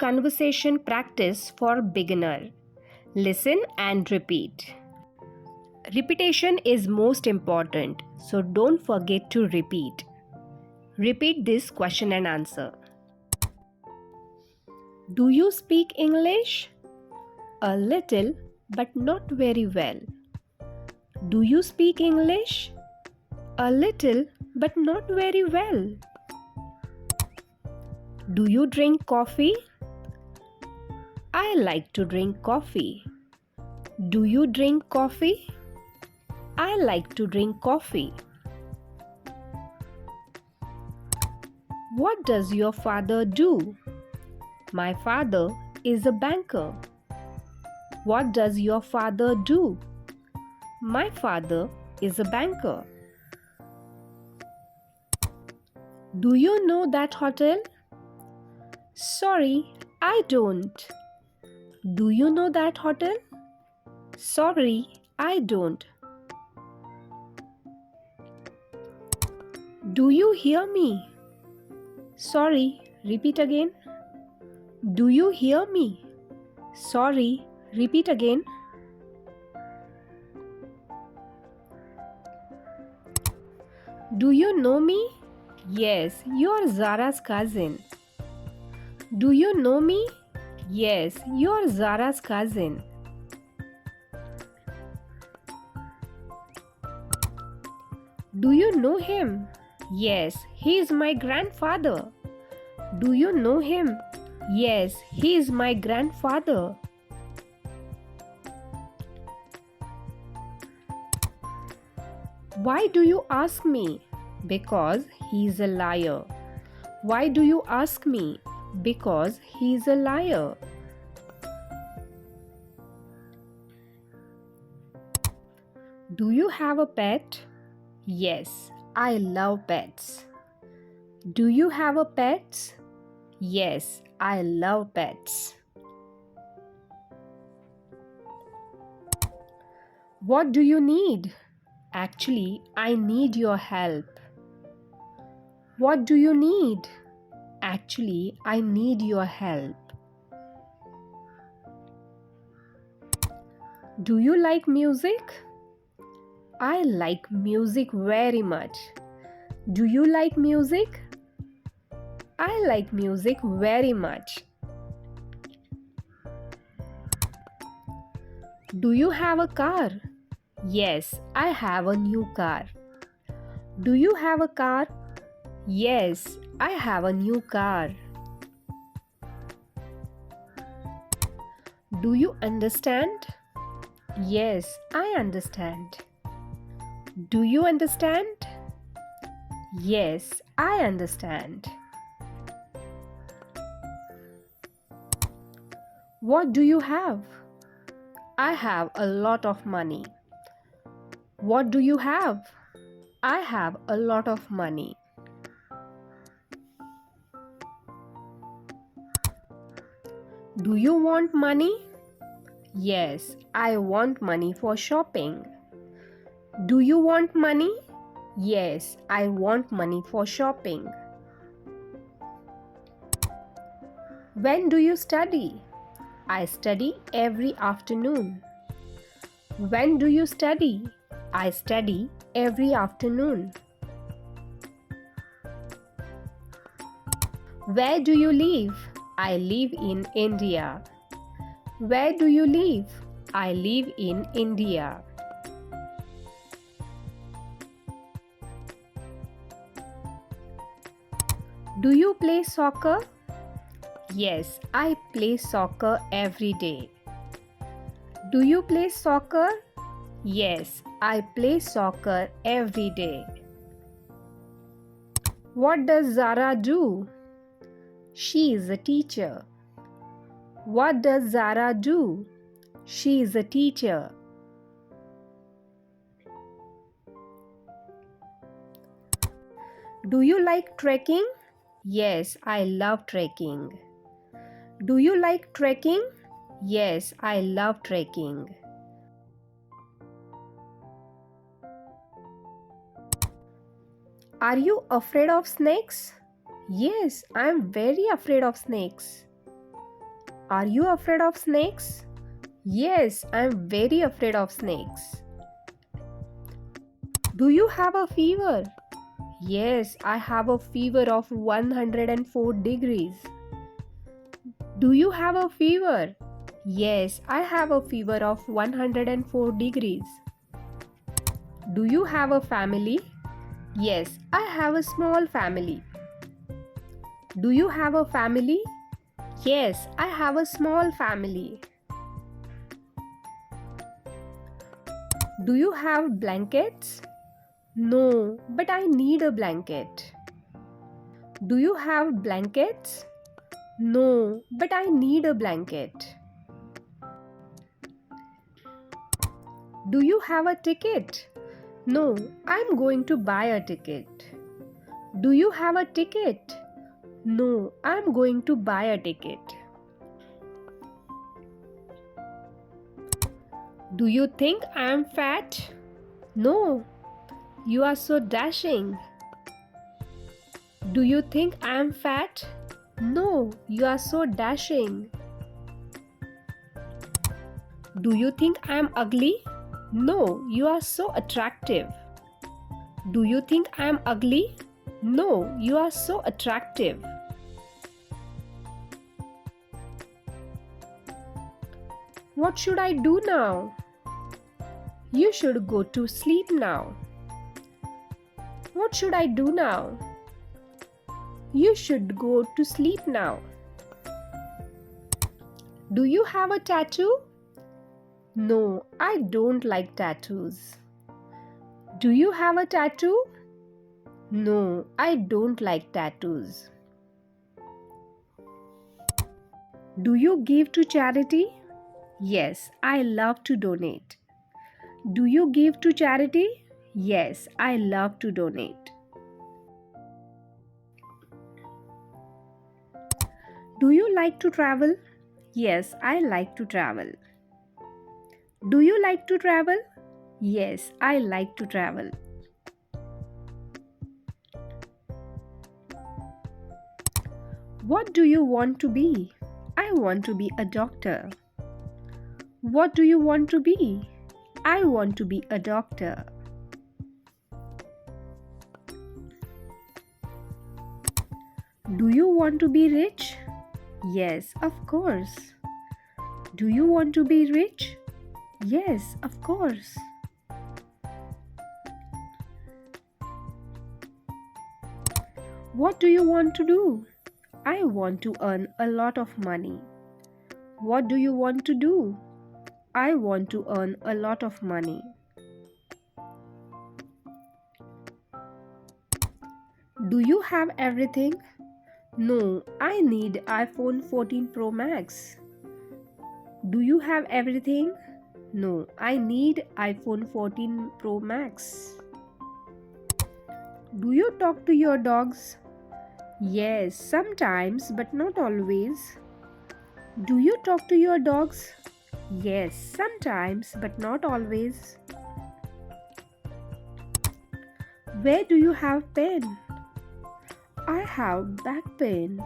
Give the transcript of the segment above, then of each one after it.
conversation practice for beginner. Listen and repeat. Repetition is most important, so don't forget to repeat. Repeat this question and answer. Do you speak English? A little, but not very well. Do you speak English? A little, but not very well. Do you drink coffee? I like to drink coffee. Do you drink coffee? I like to drink coffee. What does your father do? My father is a banker. What does your father do? My father is a banker. Do you know that hotel? Sorry, I don't. Do you know that hotel? Sorry, I don't. Do you hear me? Sorry, repeat again. Do you hear me? Sorry, repeat again. Do you know me? Yes, you are Zara's cousin. Do you know me? Yes, you are Zara's cousin. Do you know him? Yes, he is my grandfather. Do you know him? Yes, he is my grandfather. Why do you ask me? Because he is a liar. Why do you ask me? Because he is a liar. Do you have a pet? Yes, I love pets. Do you have a pet? Yes, I love pets. What do you need? Actually, I need your help. What do you need? Actually, I need your help. Do you like music? I like music very much. Do you like music? I like music very much. Do you have a car? Yes, I have a new car. Do you have a car? Yes, I have a new car. Do you understand? Yes, I understand. Do you understand? Yes, I understand. What do you have? I have a lot of money. What do you have? I have a lot of money. Do you want money? Yes, I want money for shopping. Do you want money? Yes, I want money for shopping. When do you study? I study every afternoon. When do you study? I study every afternoon. Where do you live? I live in India. Where do you live? I live in India. Do you play soccer? Yes, I play soccer every day. Do you play soccer? Yes, I play soccer every day. What does Zara do? She is a teacher. What does Zara do? She is a teacher. Do you like trekking? Yes, I love trekking. Do you like trekking? Yes, I love trekking. Are you afraid of snakes? Yes, I am very afraid of snakes. Are you afraid of snakes? Yes, I'm very afraid of snakes. Do you have a fever? Yes, I have a fever of 104 degrees. Do you have a fever? Yes, I have a fever of 104 degrees. Do you have a family? Yes, I have a small family. Do you have a family? Yes, I have a small family. Do you have blankets? No, but I need a blanket. Do you have blankets? No, but I need a blanket. Do you have a ticket? No, I'm going to buy a ticket. Do you have a ticket? No, I'm going to buy a ticket. Do you think I'm fat? No, you are so dashing. Do you think I'm fat? No, you are so dashing. Do you think I'm ugly? No, you are so attractive. Do you think I'm ugly? No, you are so attractive. What should I do now? You should go to sleep now. What should I do now? You should go to sleep now. Do you have a tattoo? No, I don't like tattoos. Do you have a tattoo? No, I don't like tattoos. Do you give to charity? Yes, I love to donate. Do you give to charity? Yes, I love to donate. Do you like to travel? Yes, I like to travel. Do you like to travel? Yes, I like to travel. What do you want to be? I want to be a doctor. What do you want to be? I want to be a doctor. Do you want to be rich? Yes, of course. Do you want to be rich? Yes, of course. What do you want to do? I want to earn a lot of money. What do you want to do? I want to earn a lot of money. Do you have everything? No, I need iPhone 14 Pro Max. Do you have everything? No, I need iPhone 14 Pro Max. Do you talk to your dogs? Yes, sometimes, but not always. Do you talk to your dogs? Yes, sometimes, but not always. Where do you have pain? I have back pain.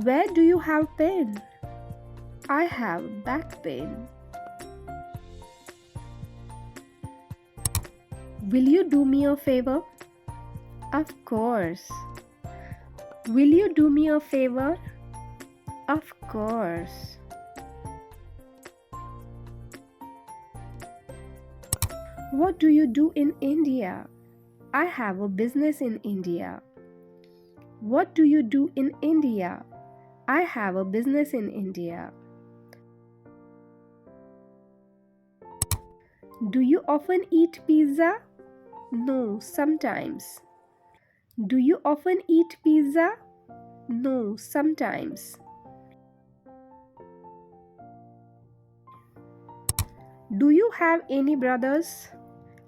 Where do you have pain? I have back pain. Will you do me a favor? Of course. Will you do me a favor? Of course. What do you do in India? I have a business in India. What do you do in India? I have a business in India. Do you often eat pizza? No, sometimes. Do you often eat pizza? No, sometimes. Do you have any brothers?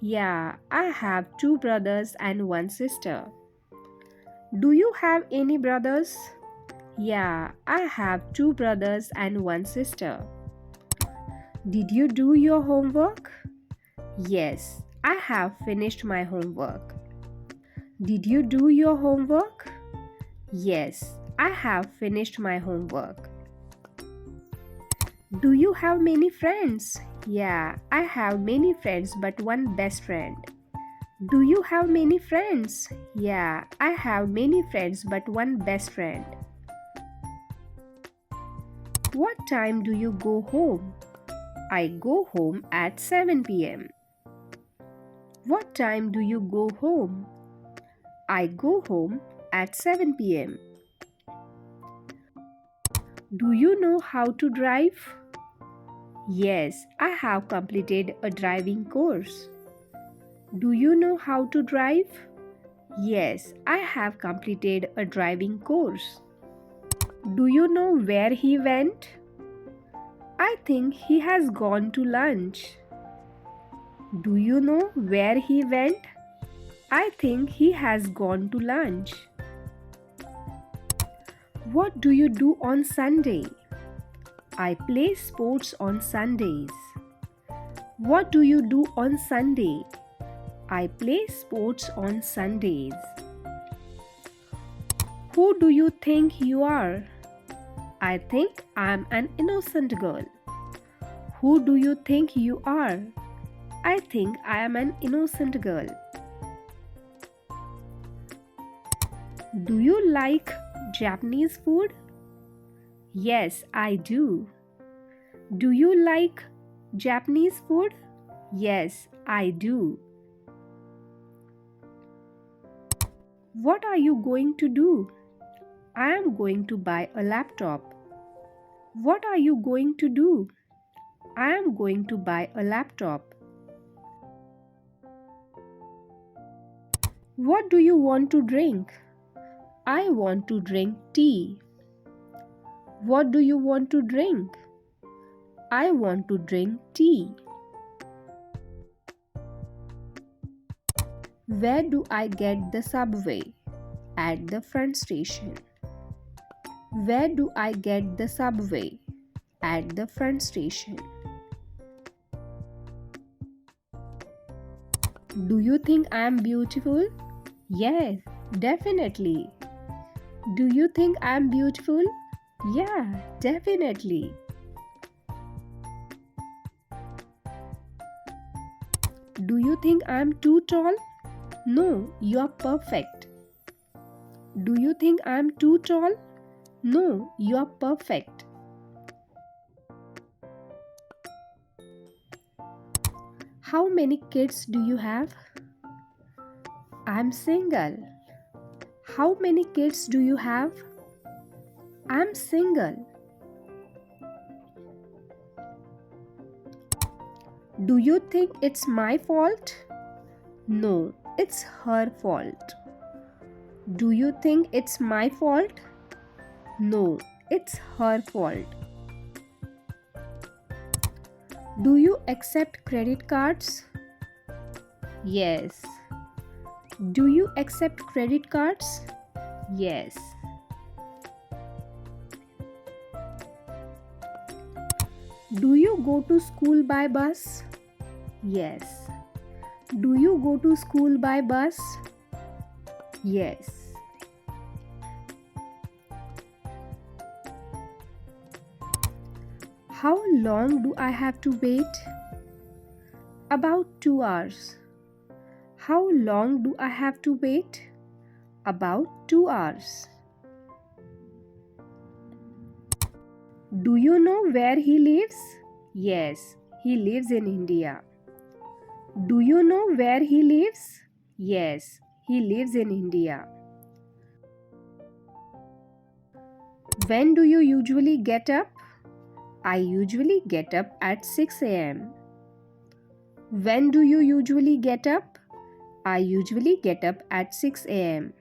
Yeah, I have 2 brothers and 1 sister. Do you have any brothers? Yeah, I have 2 brothers and 1 sister. Did you do your homework? Yes, I have finished my homework. Did you do your homework? Yes, I have finished my homework. Do you have many friends? Yeah, I have many friends but one best friend. Do you have many friends? Yeah, I have many friends but one best friend. What time do you go home? I go home at 7 pm. What time do you go home? I go home at 7 pm. Do you know how to drive? Yes, I have completed a driving course. Do you know how to drive? Yes, I have completed a driving course. Do you know where he went? I think he has gone to lunch. Do you know where he went? I think he has gone to lunch. What do you do on Sunday? I play sports on Sundays. What do you do on Sunday? I play sports on Sundays. Who do you think you are? I think I'm an innocent girl. Who do you think you are? I think I am an innocent girl. Do you like Japanese food? Yes, I do. Do you like Japanese food? Yes, I do. What are you going to do? I am going to buy a laptop. What are you going to do? I am going to buy a laptop. What do you want to drink? I want to drink tea. What do you want to drink? I want to drink tea. Where do I get the subway? At the front station. Where do I get the subway? At the front station. Do you think I am beautiful? Yes, definitely. Do you think I am beautiful? Yeah, definitely. Do you think I am too tall? No, you are perfect. Do you think I am too tall? No, you are perfect. How many kids do you have? I'm single. How many kids do you have? I'm single. Do you think it's my fault? No, it's her fault. Do you think it's my fault? No, it's her fault. Do you accept credit cards? Yes. Do you accept credit cards? Yes. Do you go to school by bus? Yes. Do you go to school by bus? Yes. How long do I have to wait? About 2 hours. How long do I have to wait? About 2 hours. Do you know where he lives? Yes, he lives in India. Do you know where he lives? Yes, he lives in India. When do you usually get up? I usually get up at 6 am. When do you usually get up? I usually get up at 6 am.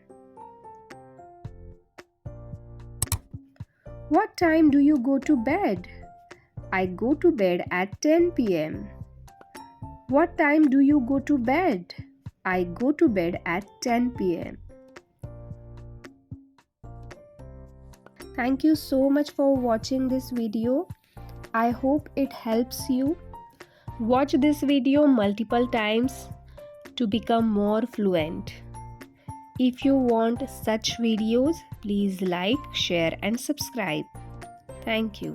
What time do you go to bed? I go to bed at 10 pm. What time do you go to bed? I go to bed at 10 pm. Thank you so much for watching this video. I hope it helps you. Watch this video multiple times to become more fluent. If you want such videos, please like, share and subscribe. Thank you.